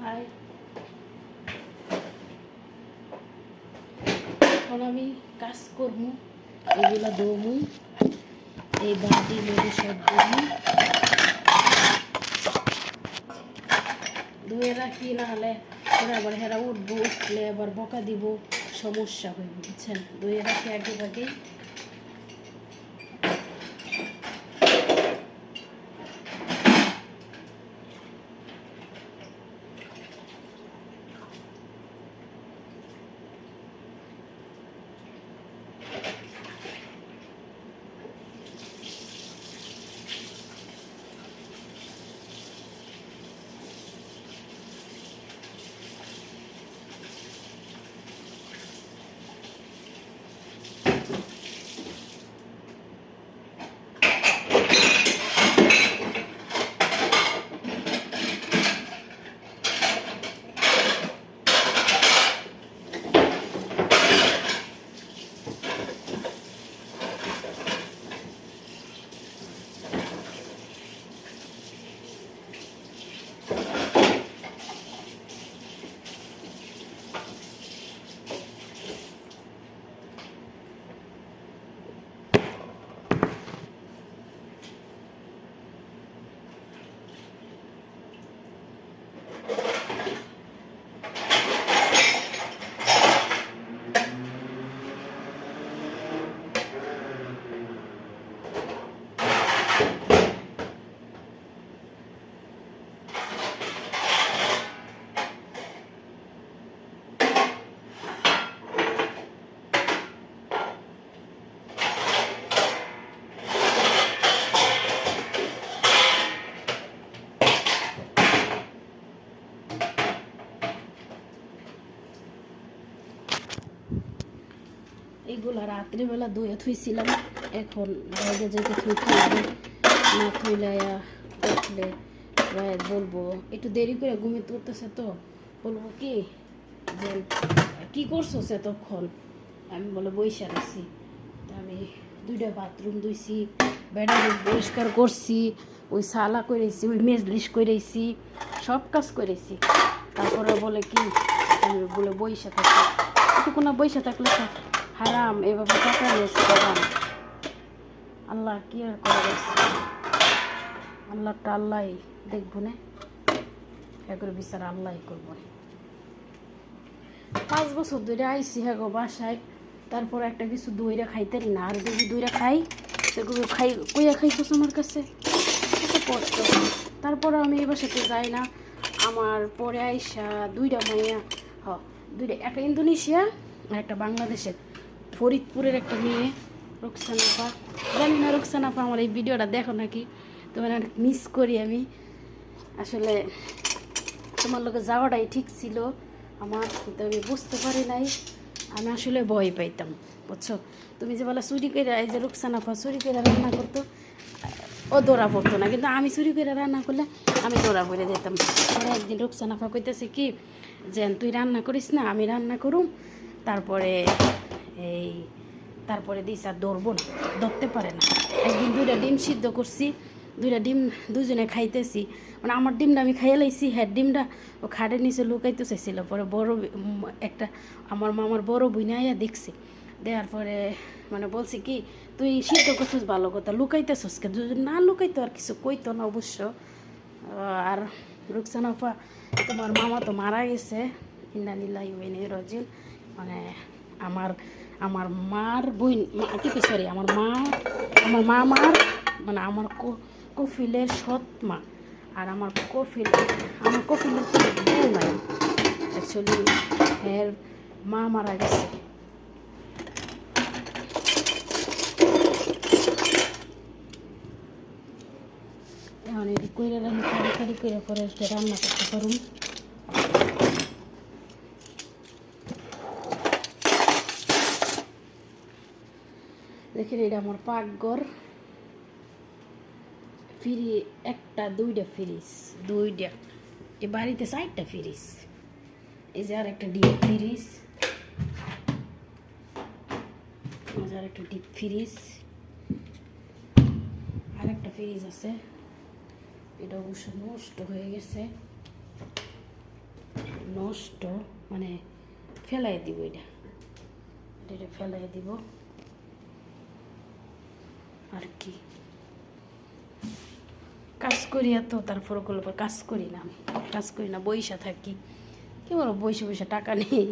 High, এখন আমি কাজ করবো, এগুলো দমু, এই বাটি মেরে সব দমু ধুয়ে রাখি, নাহলে ওরা আবার হেরা উঠবো, উঠলে আবার বকা দিব, সমস্যা হইব, বুঝছেন। ধুয়ে রাখি আগে ভাগে। এইগুলা রাত্রিবেলা ধুয়ে থুইছিলাম, এখন বাইরে যেতে থুইতে না থুইলে উঠলে বলবো, একটু দেরি করে ঘুমিয়ে তুলতেছে তো বলবো কি যে কী করছো সে তখন, আমি বলে বইসা রাখছি। আমি 2টা বাথরুম ধুইছি, বেডরুম পরিষ্কার করছি, ওই সালা করেছি, ওই মেজলিশ করেছি, সব কাজ করেছি। তারপরে বলে কি আমি বলে বইসা থাকি, একটু কোনো বইসা থাকলে হারাম, এভাবে টাকা নিয়েছে হারাম। আল্লাহ কি আর করে গেছে, আল্লাহটা আল্লাহ দেখবো না, এগুলো বিচার আল্লাহ করবো। 5 বছর ধরে আইসি হ্যাঁ গো বাসায়, তারপর একটা কিছু দইরা খাইতে না, আর যদি দইরা খাই সেগুলো কইয়া খাইছো আমার কাছে কত কষ্ট। তারপরে আমি এই বাসাতে যাই না, আমার পরে আইসা 2টা মাইয়া, একটা ইন্দোনেশিয়া আর একটা বাংলাদেশের, ফরিদপুরের একটা মেয়ে রুকসানা আপা, জানি না রুকসানা আপা আমার এই ভিডিওটা দেখো নাকি, তোমার মিস করি আমি। আসলে তোমার লোকে যাওয়াটাই ঠিক ছিল আমার, কিন্তু আমি বুঝতে পারি নাই, আমি আসলে ভয় পাইতাম, বুঝছো। তুমি যে বলো চুরি করে, এই যে রুকসানা আপা চুরি করে রান্না করতো, ও ধরা পড়তো না, কিন্তু আমি চুরি করে রান্না করলে আমি ধরা পড়ে যেতাম। পরে একদিন রুকসানা আপা কইতেছে কি যে তুই রান্না করিস না, আমি রান্না করুম, তারপরে দিস আর ধরবো না, ধরতে পারে না। একদিন 2টা ডিম সিদ্ধ করছি, 2টা ডিম দুজনে খাইতেছি, মানে আমার ডিমটা আমি খাইয়ে লাইছি, হ্যাঁ ডিমটা ও খাটের নিচে লুকাইতে চাইছিল। পরে একটা আমার মামার বড় বইনে আইয়া দেখছি, দেওয়ার পরে মানে বলছি কি তুই সিদ্ধ করছিস ভালো কথা, লুকাইতেছিস কে, যদি না লুকাইতো আর কিছু কইতো না অবশ্য। আর রুকসানা আপা তোমার মামা তো মারা গেছে, ইন্না লিল্লাহি ওয়া ইন্না ইলাইহি রাজিউন, মানে আমার মার বোন, সরি আমার মামার মানে আমার কফিলের সৎ মা, আর আমার কফিলের বউ নাই, অ্যাকচুয়ালি এর মা মারা গেছে। এখন এটি কইরা রাখি, তাড়াতাড়ি করে পরে রান্না করতে পারুন। দেখেন এটা আমার পাকঘর, ফ্রি 1টা 2টা ফ্রিজ, 2টা, এ বাড়িতে 4টা ফ্রিজ, এই যে আর একটা ডিপ ফ্রিজ, আর একটা ডিপ ফ্রিজ, আর একটা ফ্রিজ আছে, এটা অবশ্য নষ্ট হয়ে গেছে। নষ্ট, মানে ফেলাই দিব, এটা ফেলাই দিব আর কি। কাজ করি এত, তারপর ওগুলো কাজ করি না, বইসা থাকি। কি বলো, বসে বসে টাকা নেই,